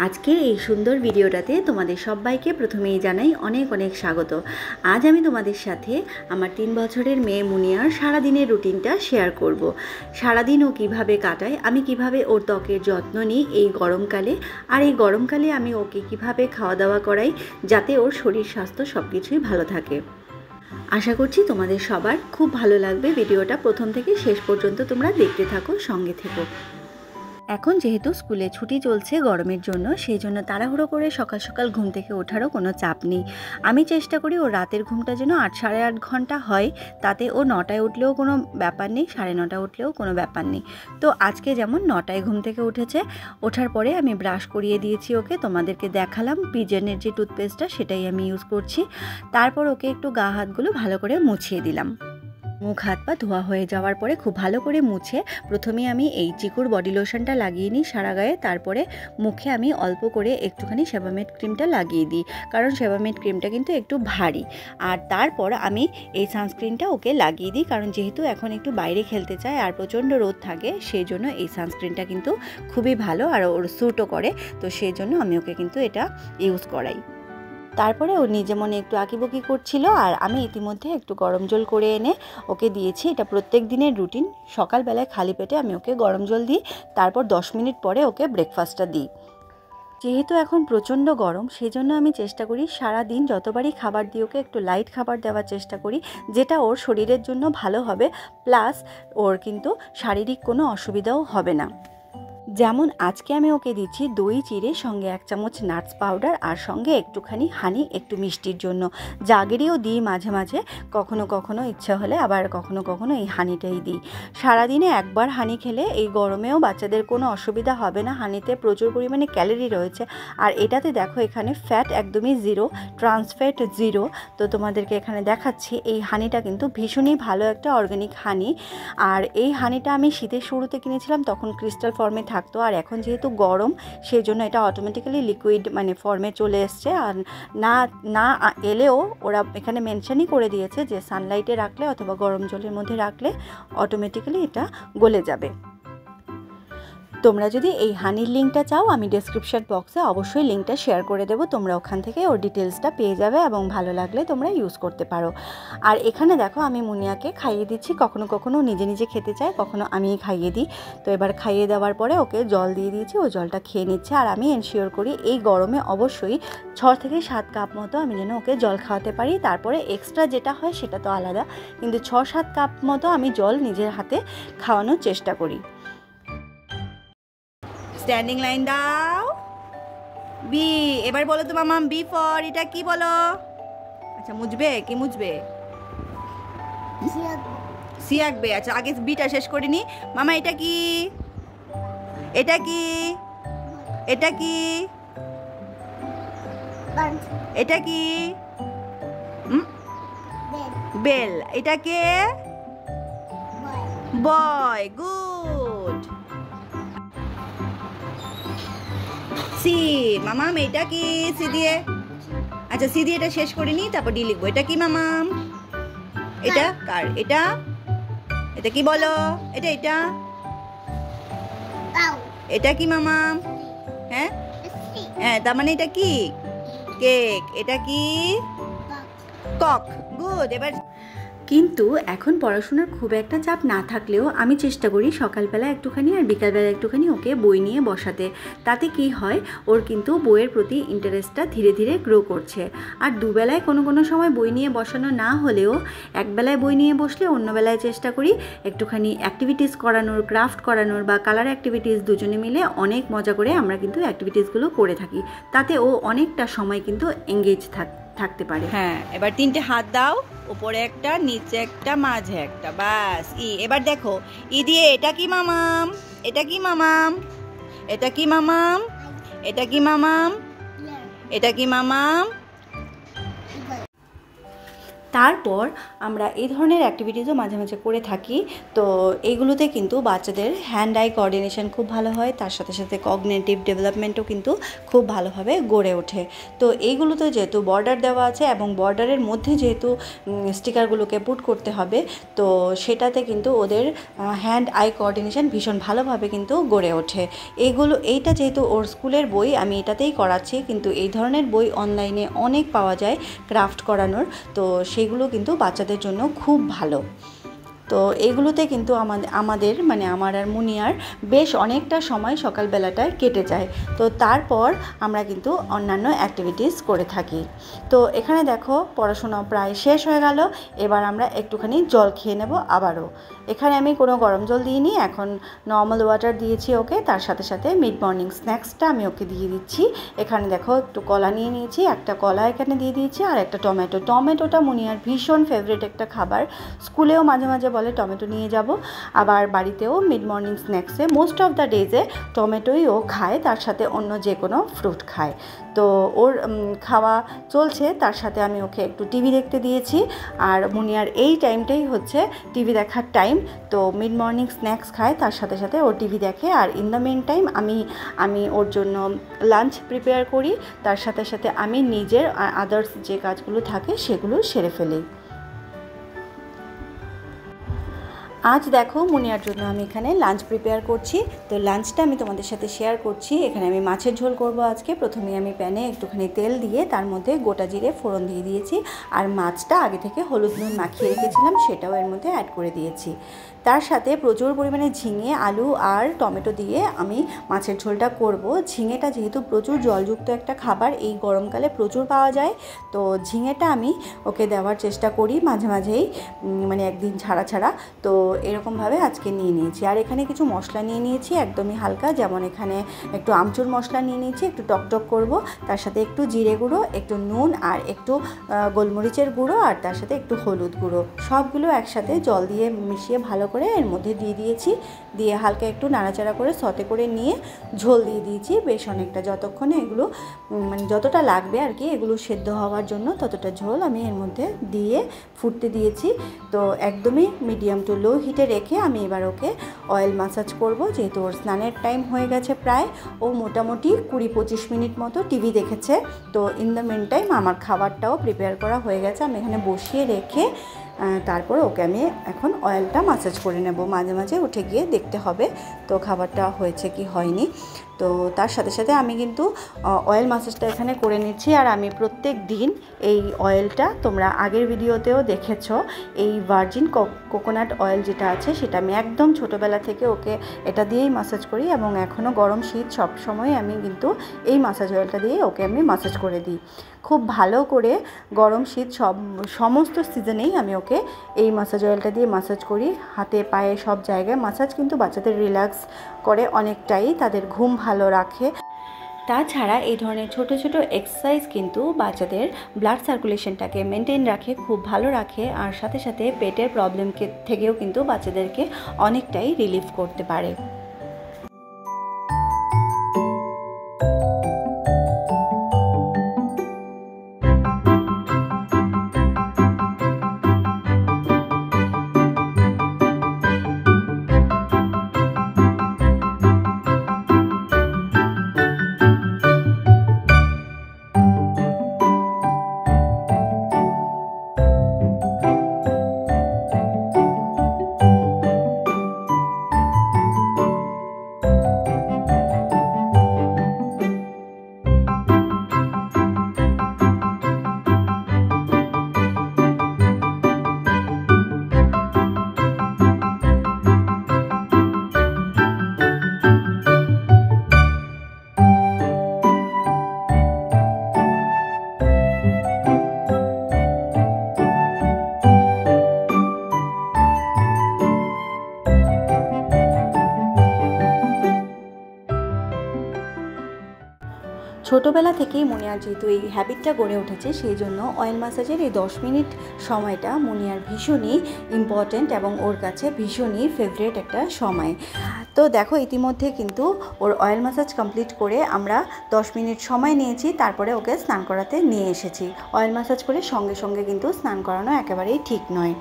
আজকের এই সুন্দর ভিডিওটাতে তোমাদের সবাইকে প্রথমেই জানাই অনেক অনেক স্বাগত। আজ আমি তোমাদের সাথে আমার 3 বছরের মেয়ে মুনিয়ার সারাদিনের রুটিনটা শেয়ার করব। সারাদিন ও কীভাবে কাটায়, আমি কিভাবে ওর ত্বকের যত্ন নিই এই গরমকালে, আর এই গরমকালে আমি ওকে কিভাবে খাওয়া দাওয়া করাই যাতে ওর শরীর স্বাস্থ্য সব কিছুই ভালো থাকে। আশা করছি তোমাদের সবার খুব ভালো লাগবে। ভিডিওটা প্রথম থেকে শেষ পর্যন্ত তোমরা দেখতে থাকো, সঙ্গে থেকো। এখন যেহেতু স্কুলে ছুটি চলছে গরমের জন্য, সেই জন্য তাড়াহুড়ো করে সকাল সকাল ঘুম থেকে ওঠারও কোনো চাপ নেই। আমি চেষ্টা করি ওর রাতের ঘুমটা যেন 8-8.5 ঘন্টা হয়, তাতে ও 9টায় উঠলেও কোনো ব্যাপার নেই, 9:30 উঠলেও কোনো ব্যাপার নেই। তো আজকে যেমন 9টায় ঘুম থেকে উঠেছে, ওঠার পরে আমি ব্রাশ করিয়ে দিয়েছি ওকে, তোমাদেরকে দেখালাম পিজনের যে টুথপেস্টটা সেটাই আমি ইউজ করছি। তারপর ওকে একটু গা হাতগুলো ভালো করে মুছিয়ে দিলাম। মুখ হাত পা ধোয়া হয়ে যাওয়ার পরে খুব ভালো করে মুছে প্রথমে আমি এই চিকুর বডি লোশনটা লাগিয়ে নিই সারা গায়ে, তারপরে মুখে আমি অল্প করে একটুখানি সেবামেড ক্রিমটা লাগিয়ে দিই, কারণ সেবামেড ক্রিমটা কিন্তু একটু ভারী। আর তারপর আমি এই সানস্ক্রিনটা ওকে লাগিয়ে দিই, কারণ যেহেতু এখন একটু বাইরে খেলতে চায় আর প্রচণ্ড রোদ থাকে, সেই জন্য এই সানস্ক্রিনটা কিন্তু খুবই ভালো আর ওর স্যুটও করে, তো সেই জন্য আমি ওকে কিন্তু এটা ইউজ করাই। তারপরে ও নিজে মনে একটু আঁকিবুকি করছিল, আর আমি ইতিমধ্যে একটু গরম জল করে এনে ওকে দিয়েছি। এটা প্রত্যেক দিনের রুটিন, সকালবেলায় খালি পেটে আমি ওকে গরম জল দিই, তারপর 10 মিনিট পরে ওকে ব্রেকফাস্টটা দিই। যেহেতু এখন প্রচণ্ড গরম, সেই জন্য আমি চেষ্টা করি সারা দিন যতবারই খাবার দিই ওকে একটু লাইট খাবার দেওয়ার চেষ্টা করি, যেটা ওর শরীরের জন্য ভালো হবে, প্লাস ওর কিন্তু শারীরিক কোনো অসুবিধাও হবে না। যেমন আজকে আমি ওকে দিচ্ছি দই চিড়ে, সঙ্গে 1 চামচ নাটস পাউডার, আর সঙ্গে একটুখানি হানি, একটু মিষ্টির জন্য। জাগেরিও দিই মাঝে মাঝে, কখনো কখনো ইচ্ছা হলে আবার কখনো কখনো এই হানিটাই দিই। সারাদিনে একবার হানি খেলে এই গরমেও বাচ্চাদের কোনো অসুবিধা হবে না। হানিতে প্রচুর পরিমাণে ক্যালোরি রয়েছে, আর এটাতে দেখো এখানে ফ্যাট একদমই 0, ট্রান্সফ্যাট 0। তো তোমাদেরকে এখানে দেখাচ্ছি এই হানিটা কিন্তু ভীষণই ভালো একটা অর্গানিক হানি। আর এই হানিটা আমি শীতের শুরুতে কিনেছিলাম, তখন ক্রিস্টাল ফর্মে থাকতো, আর এখন যেহেতু গরম সেই জন্য এটা অটোমেটিক্যালি লিকুইড মানে ফর্মে চলে এসছে। আর না এলেও ওরা এখানে মেনশনই করে দিয়েছে যে সানলাইটে রাখলে অথবা গরম জলের মধ্যে রাখলে অটোমেটিক্যালি এটা গলে যাবে। তোমরা যদি এই হানির লিঙ্কটা চাও, আমি ডেসক্রিপশন বক্সে অবশ্যই লিঙ্কটা শেয়ার করে দেবো, তোমরা ওখান থেকে ওর ডিটেলসটা পেয়ে যাবে এবং ভালো লাগলে তোমরা ইউজ করতে পারো। আর এখানে দেখো আমি মুনিয়াকে খাইয়ে দিচ্ছি, কখনো কখনো নিজে নিজে খেতে চায়, কখনো আমিই খাইয়ে দিই। তো এবার খাইয়ে দেওয়ার পরে ওকে জল দিয়ে দিয়েছি, ও জলটা খেয়ে নিচ্ছে। আর আমি এনশিওর করি এই গরমে অবশ্যই 6 থেকে 7 কাপ মতো আমি যেন ওকে জল খাওয়াতে পারি। তারপরে এক্সট্রা যেটা হয় সেটা তো আলাদা, কিন্তু 6-7 কাপ মতো আমি জল নিজের হাতে খাওয়ানোর চেষ্টা করি। স্ট্যান্ডিং লাইন দাও, বি। এবার বলো তো মামাম, বি ফর এটা কি বলো? আচ্ছা মুছবে, কি মুছবে? সি আঁকবে। আচ্ছা আগে বিটা শেষ করে নি। মামা এটা কি? এটা কি? এটা কি? এটা কি? বেল। এটা কে? বয়। গুড। সি। মামাম এটা কি? সি দিয়ে। আচ্ছা সি দিয়ে এটা শেষ করে নি, তারপর ডি লিখবো। এটা কি মামাম? এটা কার? এটা এটা কি বলো? এটা এটা এটা কি মামাম? হ্যাঁ হ্যাঁ, তার মানে এটা কি? কেক। এটা কি? কক। গুড। এবার কিন্তু এখন পড়াশোনার খুব একটা চাপ না থাকলেও আমি চেষ্টা করি সকালবেলা একটুখানি আর বিকালবেলা একটুখানি ওকে বই নিয়ে বসাতে। তাতে কি হয়, ওর কিন্তু বইয়ের প্রতি ইন্টারেস্টটা ধীরে ধীরে গ্রো করছে। আর দুবেলায় কোনো সময় বই নিয়ে বসানো না হলেও একবেলায় বই নিয়ে বসলে অন্য বেলায় চেষ্টা করি একটুখানি অ্যাক্টিভিটিস করানোর, ক্রাফট করানোর বা কালার অ্যাক্টিভিটিস, দুজনে মিলে অনেক মজা করে আমরা কিন্তু অ্যাক্টিভিটিসগুলো করে থাকি। তাতে ও অনেকটা সময় কিন্তু এঙ্গেজ থাকতে পারে। হ্যাঁ, এবার 3টে হাত দাও, উপরে একটা, নিচে একটা, মাঝে একটা, বাস। ই। এবার দেখো ই দিয়ে এটা কি মামাম? এটা কি মামাম? এটা কি মামাম? এটা কি মামাম? এটা কি মামাম? তারপর আমরা এই ধরনের অ্যাক্টিভিটিসও মাঝে মাঝে করে থাকি। তো এইগুলোতে কিন্তু বাচ্চাদের হ্যান্ড আই কোঅর্ডিনেশন খুব ভালো হয়, তার সাথে সাথে কগনিটিভ ডেভেলপমেন্টও কিন্তু খুব ভালোভাবে গড়ে ওঠে। তো এইগুলোতে যেহেতু বর্ডার দেওয়া আছে এবং বর্ডারের মধ্যে যেহেতু স্টিকারগুলোকে পুট করতে হবে, তো সেটাতে কিন্তু ওদের হ্যান্ড আই কোঅর্ডিনেশন ভীষণ ভালোভাবে কিন্তু গড়ে ওঠে। এইটা যেহেতু ওর স্কুলের বই, আমি এটাতেই করাচ্ছি, কিন্তু এই ধরনের বই অনলাইনে অনেক পাওয়া যায় ক্রাফট করানোর, তো সেগুলো কিন্তু বাচ্চাদের জন্য খুব ভালো। তো এইগুলোতে কিন্তু আমাদের মানে আমার আর মুনিয়ার বেশ অনেকটা সময় সকালবেলাটায় কেটে যায়। তো তারপর আমরা কিন্তু অন্যান্য অ্যাক্টিভিটিস করে থাকি। তো এখানে দেখো পড়াশোনা প্রায় শেষ হয়ে গেল, এবার আমরা একটুখানি জল খেয়ে নেব আবারও। এখানে আমি কোনো গরম জল দিইনি, এখন নর্মাল ওয়াটার দিয়েছি ওকে, তার সাথে সাথে মিড মর্নিং স্ন্যাক্সটা আমি ওকে দিয়ে দিচ্ছি। এখানে দেখো একটু কলা নিয়ে নিয়েছি, একটা কলা এখানে দিয়ে দিয়েছি, আর একটা টমেটোটা মুনিয়ার ভীষণ ফেভারিট একটা খাবার, স্কুলেও মাঝে মাঝে বলে টমেটো নিয়ে যাব, আবার বাড়িতেও মিড মর্নিং স্ন্যাক্সে মোস্ট অফ দ্য ডেজে টমেটোই ও খায়, তার সাথে অন্য যে কোনো ফ্রুট খায়। তো ওর খাওয়া চলছে, তার সাথে আমি ওকে একটু টিভি দেখতে দিয়েছি, আর মুনিয়ার এই টাইমটাই হচ্ছে টিভি দেখার টাইম। তো মিড মর্নিং স্ন্যাক্স খায়, তার সাথে সাথে ও টিভি দেখে, আর ইন দ্য মেন টাইম আমি ওর জন্য লাঞ্চ প্রিপেয়ার করি, তার সাথে সাথে আমি নিজের আদার্স যে কাজগুলো থাকে সেগুলো সেরে ফেলি। আজ দেখো মুনিয়ার জন্য আমি এখানে লাঞ্চ প্রিপেয়ার করছি। তো লাঞ্চটা আমি তোমাদের সাথে শেয়ার করছি। এখানে আমি মাছের ঝোল করব আজকে। প্রথমে আমি প্যানে একটুখানি তেল দিয়ে তার মধ্যে গোটা জিরে ফোড়ন দিয়ে দিয়েছি, আর মাছটা আগে থেকে হলুদ নুন মাখিয়ে রেখেছিলাম সেটাও এর মধ্যে অ্যাড করে দিয়েছি। তার সাথে প্রচুর পরিমাণে ঝিঙে, আলু আর টমেটো দিয়ে আমি মাছের ঝোলটা করব। ঝিঙেটা যেহেতু প্রচুর জলযুক্ত একটা খাবার, এই গরমকালে প্রচুর পাওয়া যায়, তো ঝিঙেটা আমি ওকে দেওয়ার চেষ্টা করি মাঝে মাঝেই, মানে একদিন ছাড়া ছাড়া। তো এরকমভাবে আজকে নিয়ে নিয়েছি। আর এখানে কিছু মশলা নিয়ে নিয়েছি একদমই হালকা, যেমন এখানে একটু আমচুর মশলা নিয়ে নিয়েছি, একটু টকটক করব, তার সাথে একটু জিরে গুঁড়ো, একটু নুন, আর একটু গোলমরিচের গুঁড়ো, আর তার সাথে একটু হলুদ গুঁড়ো, সবগুলো একসাথে জল দিয়ে মিশিয়ে ভালো করে এর মধ্যে দিয়ে দিয়েছি। দিয়ে হালকা একটু নাড়াচাড়া করে সতে করে নিয়ে ঝোল দিয়ে দিয়েছি বেশ অনেকটা, যতক্ষণে এগুলো মানে যতটা লাগবে আর কি এগুলো সেদ্ধ হওয়ার জন্য, ততটা ঝোল আমি এর মধ্যে দিয়ে ফুটতে দিয়েছি। তো একদমই মিডিয়াম টু লো হিটে রেখে আমি এবার ওকে অয়েল ম্যাসাজ করব, যেহেতু ওর স্নানের টাইম হয়ে গেছে প্রায়। ও মোটামুটি 20-25 মিনিট মতো টিভি দেখেছে। তো ইন দ্য মেন টাইম আমার খাবারটাও প্রিপেয়ার করা হয়ে গেছে, আমি এখানে বসিয়ে রেখে তারপর ওকে আমি এখন অয়েলটা ম্যাসাজ করে নেব। মাঝে মাঝে উঠে গিয়ে দেখতে হবে তো খাবারটা হয়েছে কি হয়নি। তো তার সাথে সাথে আমি কিন্তু অয়েল ম্যাসাজটা এখানে করে নিচ্ছি। আর আমি প্রত্যেক দিন এই অয়েলটা, তোমরা আগের ভিডিওতেও দেখেছো, এই ভার্জিন কোকোনাট অয়েল যেটা আছে সেটা আমি একদম ছোটোবেলা থেকে ওকে এটা দিয়েই ম্যাসাজ করি, এবং এখনও গরম শীত সব সময় আমি কিন্তু এই ম্যাসাজ অয়েলটা দিয়ে ওকে আমি ম্যাসাজ করে দিই। খুব ভালো করে গরম শীত সমস্ত সিজনেই আমি ওকে এই ম্যাসাজ অয়েলটা দিয়ে ম্যাসাজ করি, হাতে পায়ে সব জায়গায় ম্যাসাজ কিন্তু বাচ্চাদের রিল্যাক্স করে অনেকটাই, তাদের ঘুম ভালো রাখে। তাছাড়া এই ধরনের ছোট ছোট এক্সারসাইজ কিন্তু বাচ্চাদের ব্লাড সার্কুলেশনটাকে মেনটেন রাখে, খুব ভালো রাখে, আর সাথে সাথে পেটের প্রবলেম থেকেও কিন্তু বাচ্চাদেরকে অনেকটাই রিলিফ করতে পারে। ছোটোবেলা থেকেই মুনিয়ার যেহেতু এই হ্যাবিটটা গড়ে উঠেছে, সেই জন্য অয়েল ম্যাসাজের এই 10 মিনিট সময়টা মুনিয়ার ভীষণই ইম্পর্ট্যান্ট এবং ওর কাছে ভীষণই ফেভারিট একটা সময়। তো দেখো ইতিমধ্যে কিন্তু ওর অয়েল ম্যাসাজ কমপ্লিট করে আমরা 10 মিনিট সময় নিয়েছি, তারপরে ওকে স্নান করাতে নিয়ে এসেছি। অয়েল ম্যাসাজ করে সঙ্গে সঙ্গে কিন্তু স্নান করানো একেবারেই ঠিক নয়।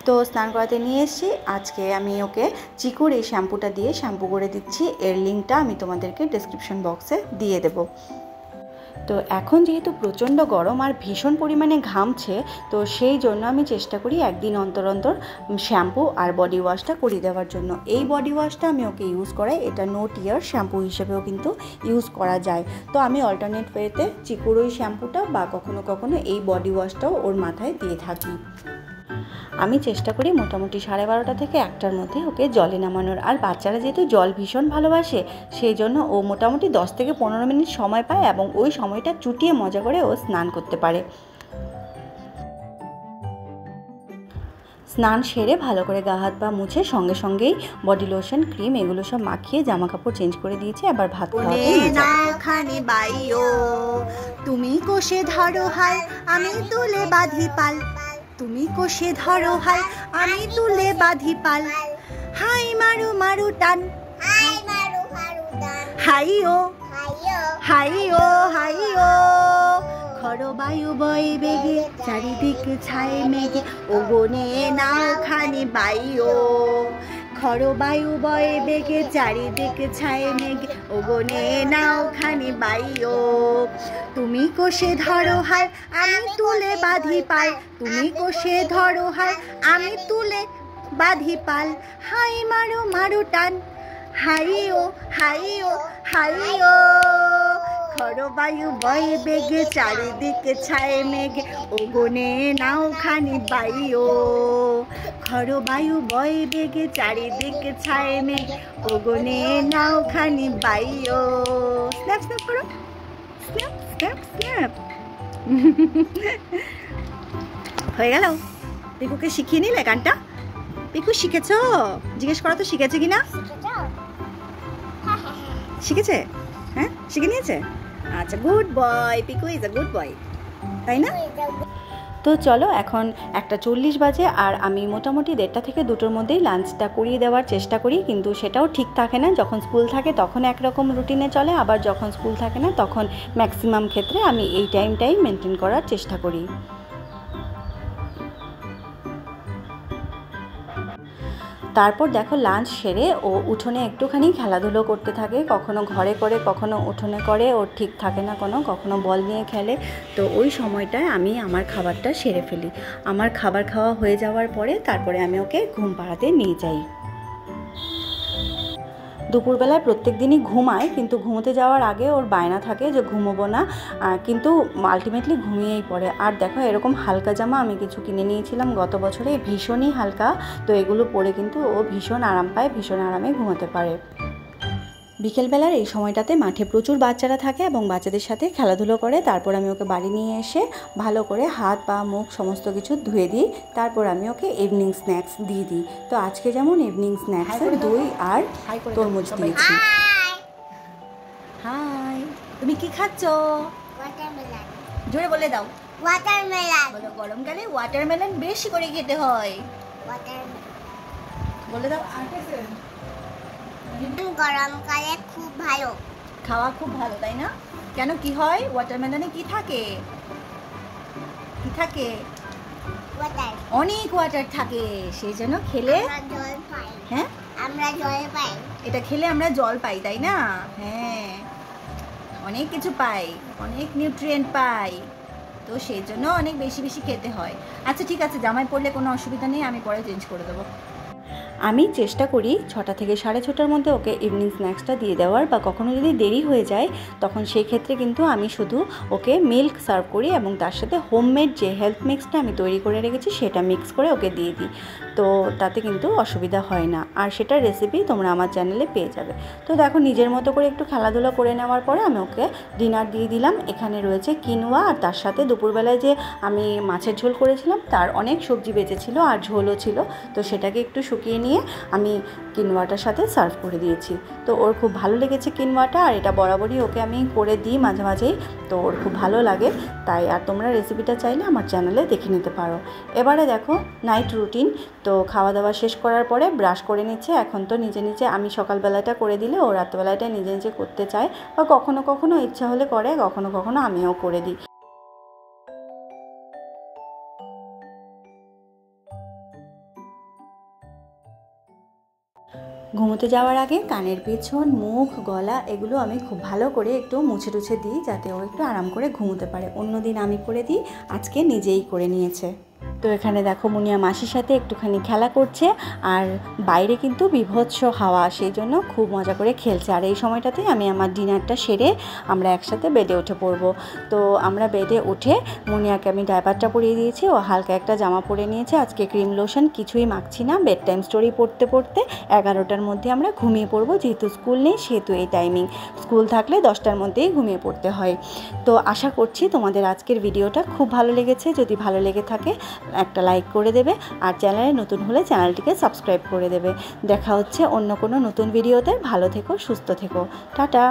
তো স্নান করাতে নিয়ে এসেছি। আজকে আমি ওকে চিকুর এই শ্যাম্পুটা দিয়ে শ্যাম্পু করে দিচ্ছি। এর লিঙ্কটা আমি তোমাদেরকে ডেসক্রিপশন বক্সে দিয়ে দেবো। তো এখন যেহেতু প্রচণ্ড গরম আর ভীষণ পরিমাণে ঘামছে, তো সেই জন্য আমি চেষ্টা করি একদিন অন্তর অন্তর শ্যাম্পু আর বডি ওয়াশটা করিয়ে দেওয়ার জন্য। এই বডি ওয়াশটা আমি ওকে ইউজ করাই, এটা নো টিয়ার শ্যাম্পু হিসেবেও কিন্তু ইউজ করা যায়। তো আমি অল্টারনেট ওয়েতে চিকুর ওই শ্যাম্পুটা বা কখনো কখনো এই বডি ওয়াশটাও ওর মাথায় দিয়ে থাকি। আমি চেষ্টা করি মোটামুটি 12:30 থেকে 1টার মধ্যে ওকে জলে নামানোর। আর বাচ্চারা যেহেতু জল ভীষণ ভালোবাসে, সেই জন্য ও মোটামুটি 10 থেকে 15 মিনিট সময় পায় এবং ওই সময়টা চুটিয়ে মজা করে ও স্নান করতে পারে। স্নান সেরে ভালো করে গা হাত পা মুছে সঙ্গে সঙ্গেই বডি লোশন ক্রিম এগুলো সব মাখিয়ে জামা কাপড় চেঞ্জ করে দিয়েছি। আবার ভাত খাওয়াতে বাইও তুমি কোষে ধরো হাল আমি তুলে বাঁধি পাল, তুমি কোষে ধরো হাল আমি তুলে বাঁধি পাল, হাই মারু মারু টান হাই মারু মারু টান হাইও হাইও হাইও, খড় বায়ু বয় বেগে চারিদিকে ছায় মেঘে ওগনে নাও খানি বাইও, খড় বায়ু বয় বেগে চারিদিকে ছায় মেঘে ওগনে নাও খানি বাইও, তুমি কোষে ধরো হাল আমি তুলে বাঁধি পাল, তুমি কোষে ধরো হাল আমি তুলে বাঁধি পাল, হাই মারু মারু টান হাইও হাইও হাইও, খড় বায়ু বয় বেগে চারিদিকে ছায় মেঘে ওগনে নাও খানি বাইও, খড় বায়ু বয় বেগে চারিদিকে ছায় মেঘে ওগনে নাও খানি বাইও। স্ন্যাপ স্ন্যাপ করো, স্ন্যাপ স্ন্যাপ স্ন্যাপ। হয়ে গেল? পিকুকে শিখিয়ে নিলে গানটা? পিকু শিখেছো? জিজ্ঞেস করো তো শিখেছে কিনা? শিখেছে? হ্যাঁ শিখে নিয়েছে? আচ্ছা, good boy, Piku is a good boy, তাই না? তো চলো এখন 1:40 বাজে আর আমি মোটামুটি 1:30 থেকে 2টোর মধ্যেই লাঞ্চটা করিয়ে দেওয়ার চেষ্টা করি, কিন্তু সেটাও ঠিক থাকে না। যখন স্কুল থাকে তখন একরকম রুটিনে চলে, আবার যখন স্কুল থাকে না তখন ম্যাক্সিমাম ক্ষেত্রে আমি এই টাইমটাই মেনটেন করার চেষ্টা করি। তারপর দেখো লাঞ্চ সেরে ও উঠোনে একটুখানি খেলাধুলো করতে থাকে, কখনো ঘরে করে কখনো উঠোনে করে, ওর ঠিক থাকে না কখনো বল নিয়ে খেলে। তো ওই সময়টায় আমি আমার খাবারটা সেরে ফেলি। আমার খাবার খাওয়া হয়ে যাওয়ার পরে তারপরে আমি ওকে ঘুম পাড়াতে নিয়ে যাই। দুপুরবেলায় প্রত্যেক দিনই ঘুমায়, কিন্তু ঘুমোতে যাওয়ার আগে ওর বায়না থাকে যে ঘুমোবো না, কিন্তু আলটিমেটলি ঘুমিয়েই পড়ে। আর দেখো এরকম হালকা জামা আমি কিছু কিনে নিয়েছিলাম গত বছরে, ভীষণই হালকা। তো এগুলো পরে কিন্তু ও ভীষণ আরাম পায়, ভীষণ আরামে ঘুমোতে পারে। বিকেলবেলার এই সময়টাতে মাঠে প্রচুর বাচ্চারা থাকে এবং বাচ্চাদের সাথে খেলাধুলো করে। তারপর আমি ওকে বাড়ি নিয়ে এসে ভালো করে হাত পা মুখ সমস্ত কিছু ধুয়ে দিই। তারপর আমি ওকে ইভিনিং স্ন্যাক্স দিয়ে দিই। তো আজকে যেমন ইভিনিং স্ন্যাক্সে দই আর তরমুজ দিয়েছি। হাই, তুমি কি খাচ্ছ? ওয়াটারমেলন। জোরে বলে দাও। ওয়াটারমেলন। বলো, গরমকালে ওয়াটারমেলন বেশি করে খেতে হয়। ওয়াটারমেলন বলে দাও। গরমকালে খুব ভালো, খাওয়া খুব ভালো, তাই না? কেন, কি হয় ওয়াটারমেলনে? কি থাকে? কি থাকে? ওয়াটার। অনেক ওয়াটার থাকে, সেই জন্য খেলে আমরা জল পাই। হ্যাঁ, আমরা জল পাই। এটা খেলে আমরা জল পাই, তাই না? হ্যাঁ, অনেক কিছু পাই, অনেক নিউট্রিয়েন্ট পাই, তো সেই জন্য অনেক বেশি বেশি খেতে হয়। আচ্ছা ঠিক আছে, জামাই পড়লে কোনো অসুবিধা নেই, আমি পরে চেঞ্জ করে দেবো। আমি চেষ্টা করি 6টা থেকে 6:30টার মধ্যে ওকে ইভিনিং স্ন্যাক্সটা দিয়ে দেওয়ার, বা কখনো যদি দেরি হয়ে যায় তখন সেই ক্ষেত্রে কিন্তু আমি শুধু ওকে মিল্ক সার্ভ করি এবং তার সাথে হোমমেড যে হেলথ মিক্সটা আমি তৈরি করে রেখেছি সেটা মিক্স করে ওকে দিয়ে দিই। তো তাতে কিন্তু অসুবিধা হয় না, আর সেটার রেসিপি তোমরা আমার চ্যানেলে পেয়ে যাবে। তো দেখো নিজের মতো করে একটু খেলাধুলা করে নেওয়ার পরে আমি ওকে ডিনার দিয়ে দিলাম। এখানে রয়েছে কিনোয়া, আর তার সাথে দুপুরবেলায় যে আমি মাছের ঝোল করেছিলাম তার অনেক সবজি বেঁচেছিল আর ঝোলও ছিল, তো সেটাকে একটু শুকিয়ে নিয়ে নিয়ে আমি কিনোয়াটার সাথে সার্ভ করে দিয়েছি। তো ওর খুব ভালো লেগেছে কিনোয়াটা, আর এটা বরাবরই ওকে আমি করে দিই মাঝে মাঝেই, তো ওর খুব ভালো লাগে তাই। আর তোমরা রেসিপিটা চাইলে আমার চ্যানেলে দেখে নিতে পারো। এবারে দেখো নাইট রুটিন। তো খাওয়া দাওয়া শেষ করার পরে ব্রাশ করে নিচ্ছে। এখন তো নিজে নিজে আমি সকালবেলাটা করে দিলে ও রাত্রেবেলাটা নিজে নিজে করতে চায়, বা কখনো কখনো ইচ্ছা হলে করে, কখনো কখনো আমিও করে দিই। ঘুমোতে যাওয়ার আগে কানের পেছন, মুখ, গলা এগুলো আমি খুব ভালো করে একটু মুছে টুছে দিই, যাতে ও একটু আরাম করে ঘুমোতে পারে। অন্যদিন আমি করে দিই, আজকে নিজেই করে নিয়েছে। তো এখানে দেখো মুনিয়া মাসির সাথে একটুখানি খেলা করছে, আর বাইরে কিন্তু বীভৎস হাওয়া, সেই জন্য খুব মজা করে খেলছে। আর এই সময়টাতে আমি আমার ডিনারটা সেরে আমরা একসাথে বেডে উঠে পড়বো। তো আমরা বেডে উঠে মুনিয়াকে আমি ডাইপারটা পরিয়ে দিয়েছি, ও হালকা একটা জামা পরে নিয়েছে। আজকে ক্রিম লোশন কিছুই মাখছি না। বেড টাইম স্টোরি পড়তে পড়তে 11টার মধ্যে আমরা ঘুমিয়ে পড়বো, যেহেতু স্কুল নেই সেহেতু এই টাইমিং। স্কুল থাকলে 10টার মধ্যেই ঘুমিয়ে পড়তে হয়। তো আশা করছি তোমাদের আজকের ভিডিওটা খুব ভালো লেগেছে। যদি ভালো লেগে থাকে একটা লাইক করে দেবে, আর চ্যানেলে নতুন হলে চ্যানেলটিকে সাবস্ক্রাইব করে দেবে। দেখা হচ্ছে অন্য কোনো নতুন ভিডিওতে। ভালো থেকো, সুস্থ থেকো, টাটা।